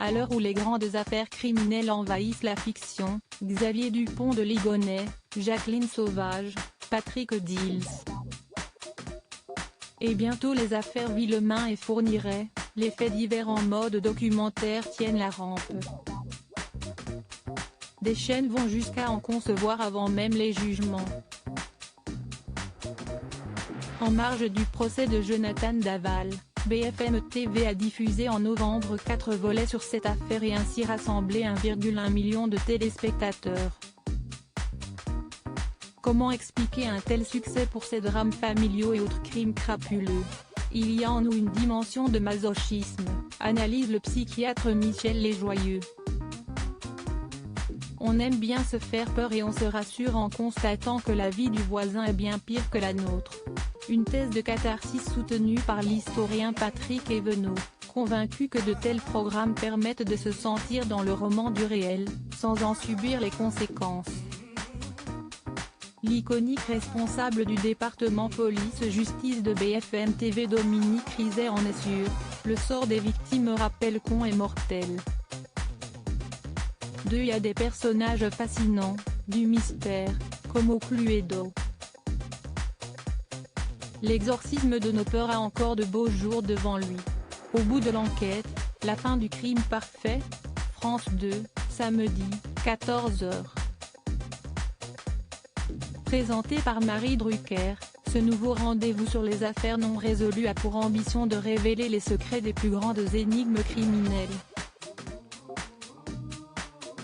À l'heure où les grandes affaires criminelles envahissent la fiction, Xavier Dupont de Ligonnès, Jacqueline Sauvage, Patrick Deals. Et bientôt les affaires Villemain et Fourniret, les faits divers en mode documentaire tiennent la rampe. Des chaînes vont jusqu'à en concevoir avant même les jugements. En marge du procès de Jonathan Daval, BFM TV a diffusé en novembre 4 volets sur cette affaire et ainsi rassemblé 1,1 million de téléspectateurs. Comment expliquer un tel succès pour ces drames familiaux et autres crimes crapuleux? Il y a en nous une dimension de masochisme, analyse le psychiatre Michel Lesjoyeux. On aime bien se faire peur et on se rassure en constatant que la vie du voisin est bien pire que la nôtre. Une thèse de catharsis soutenue par l'historien Patrick Evenot, convaincu que de tels programmes permettent de se sentir dans le roman du réel, sans en subir les conséquences. L'iconique responsable du département police-justice de BFM TV Dominique Rizet en est sûr, le sort des victimes rappelle qu'on est mortel. Il y a des personnages fascinants, du mystère, comme au Cluedo. L'exorcisme de nos peurs a encore de beaux jours devant lui. Au bout de l'enquête, la fin du crime parfait, France 2, samedi, 14 h. Présenté par Marie Drucker, ce nouveau rendez-vous sur les affaires non résolues a pour ambition de révéler les secrets des plus grandes énigmes criminelles.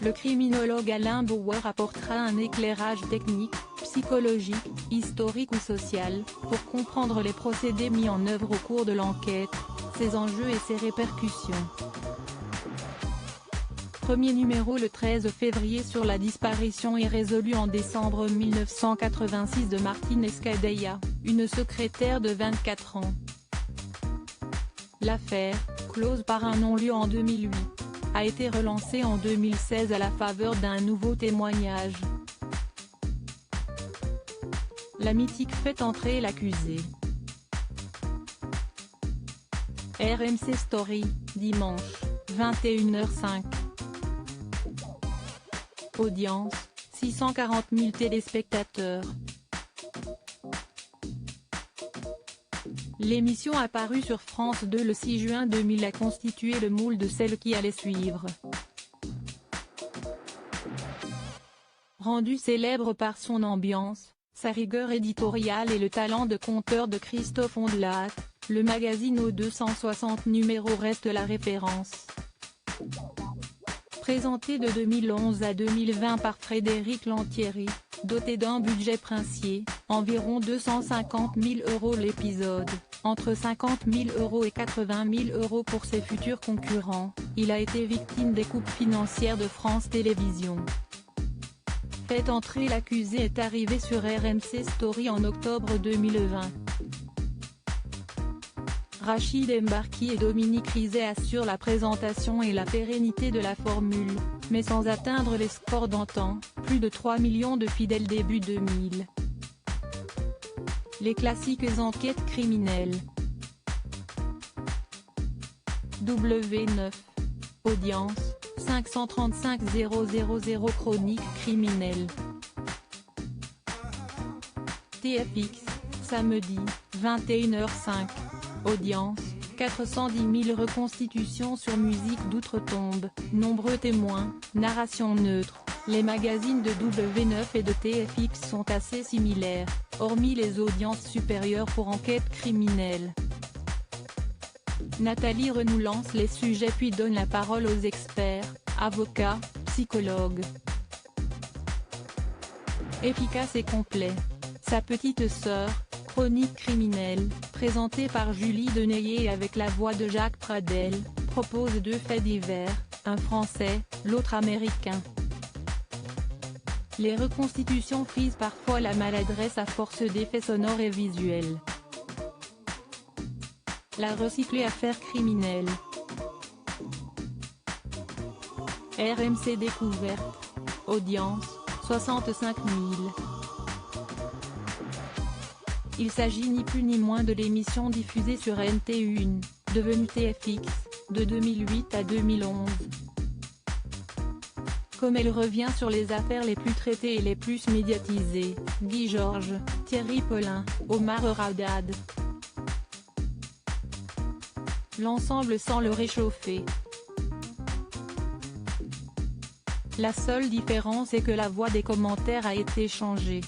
Le criminologue Alain Bauer apportera un éclairage technique, psychologique, historique ou social, pour comprendre les procédés mis en œuvre au cours de l'enquête, ses enjeux et ses répercussions. Premier numéro le 13 février sur la disparition irrésolue en décembre 1986 de Martine Escadella, une secrétaire de 24 ans. L'affaire, close par un non-lieu en 2008, a été relancée en 2016 à la faveur d'un nouveau témoignage. La mythique fait entrer l'accusé. RMC Story, dimanche, 21h05. Audience, 640 000 téléspectateurs. L'émission apparue sur France 2 le 6 juin 2000 a constitué le moule de celle qui allait suivre. Rendu célèbre par son ambiance, sa rigueur éditoriale et le talent de conteur de Christophe Ondelat, le magazine aux 260 numéros reste la référence. Présenté de 2011 à 2020 par Frédéric Lantieri, doté d'un budget princier, environ 250 000 € l'épisode, entre 50 000 € et 80 000 € pour ses futurs concurrents, il a été victime des coupes financières de France Télévisions. Fait entrer l'accusé est arrivé sur RMC Story en octobre 2020. Rachid Embarki et Dominique Rizet assurent la présentation et la pérennité de la formule, mais sans atteindre les scores d'antan, plus de 3 millions de fidèles début 2000. Les classiques enquêtes criminelles. W9. Audience, 535 000 chroniques criminelles. TFX, samedi, 21h05. Audience, 410 000 reconstitutions sur musique d'outre-tombe, nombreux témoins, narration neutre. Les magazines de W9 et de TFX sont assez similaires, hormis les audiences supérieures pour enquêtes criminelles. Nathalie Renou lance les sujets puis donne la parole aux experts, avocats, psychologues. Efficace et complet. Sa petite sœur, chronique criminelle, présentée par Julie Deneyer avec la voix de Jacques Pradel, propose deux faits divers, un français, l'autre américain. Les reconstitutions frisent parfois la maladresse à force d'effets sonores et visuels. La recyclée affaire criminelle. RMC Découverte. Audience, 65 000. Il s'agit ni plus ni moins de l'émission diffusée sur NT1, devenue TFX, de 2008 à 2011. Comme elle revient sur les affaires les plus traitées et les plus médiatisées, Guy Georges, Thierry Paulin, Omar Haddad. L'ensemble sans le réchauffer. La seule différence est que la voix des commentaires a été changée.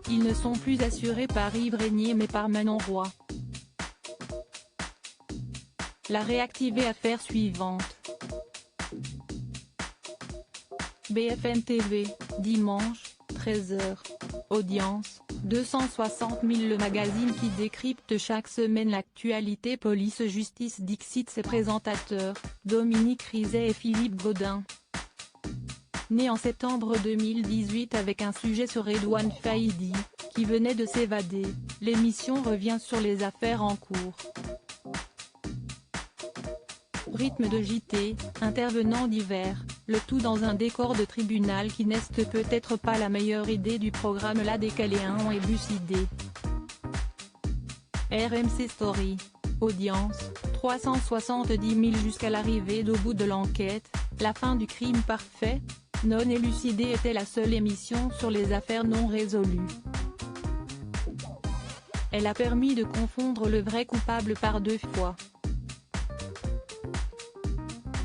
Ils ne sont plus assurés par Yves Régnier mais par Manon Roy. La réactivée affaire suivante. BFM TV, dimanche, 13h. Audience, 260 000. Le magazine qui décrypte chaque semaine l'actualité police-justice dixit ses présentateurs, Dominique Rizet et Philippe Gaudin. Né en septembre 2018 avec un sujet sur Redouane Faïdi, qui venait de s'évader, l'émission revient sur les affaires en cours. Rythme de JT, intervenants divers, le tout dans un décor de tribunal qui n'est peut-être pas la meilleure idée du programme. La Décaléens ont élucidé. RMC Story. Audience, 370 000 jusqu'à l'arrivée d'au bout de l'enquête, la fin du crime parfait. Non élucidée était la seule émission sur les affaires non résolues. Elle a permis de confondre le vrai coupable par deux fois.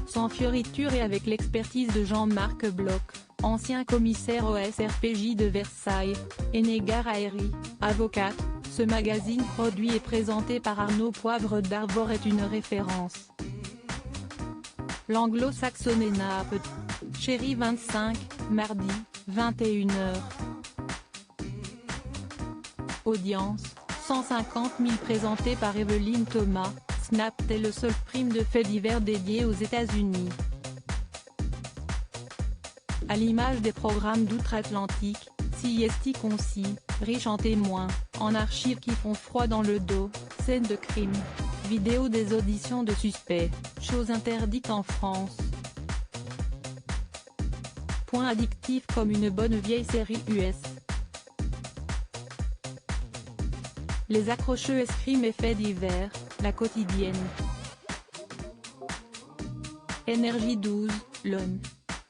Sans fioriture et avec l'expertise de Jean-Marc Bloch, ancien commissaire au SRPJ de Versailles, et Négar Aéry, avocate, ce magazine produit et présenté par Arnaud Poivre d'Arvor est une référence. L'anglo-saxonne Naples. Chérie 25, mardi, 21h. Audience, 150 000 présenté par Evelyne Thomas. Snap est le seul prime de faits divers dédié aux États-Unis. À l'image des programmes d'outre-Atlantique, CST concis, riche en témoins, en archives qui font froid dans le dos, scènes de crime, vidéos des auditions de suspects, choses interdites en France. Point addictif comme une bonne vieille série US. Les accrocheux escrimes et faits divers, la quotidienne. Énergie 12, l'ON.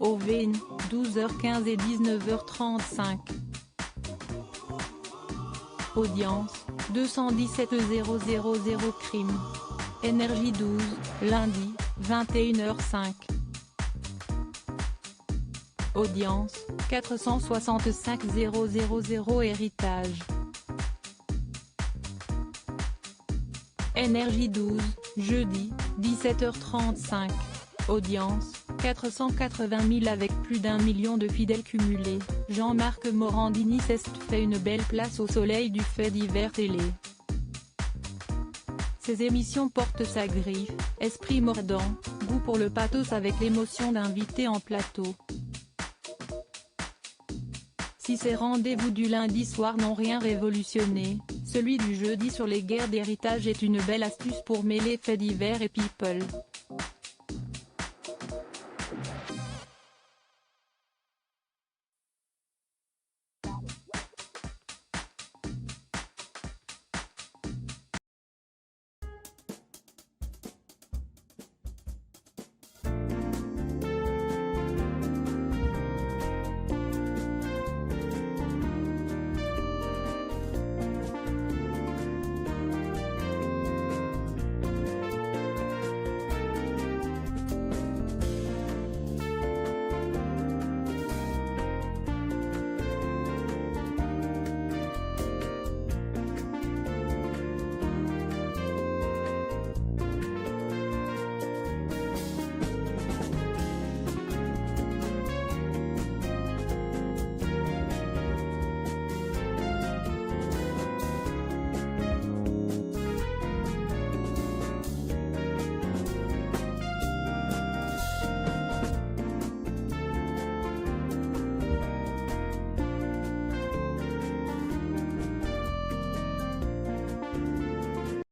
OVN, 12h15 et 19h35. Audience, 217 000 crime. Énergie 12, lundi, 21h05. Audience, 465 000 héritage. Énergie 12, jeudi, 17h35. Audience, 480 000 avec plus d'1 million de fidèles cumulés. Jean-Marc Morandini s'est fait une belle place au soleil du fait divers télé. Ces émissions portent sa griffe, esprit mordant, goût pour le pathos avec l'émotion d'invités en plateau. Si ces rendez-vous du lundi soir n'ont rien révolutionné, celui du jeudi sur les guerres d'héritage est une belle astuce pour mêler faits divers et people.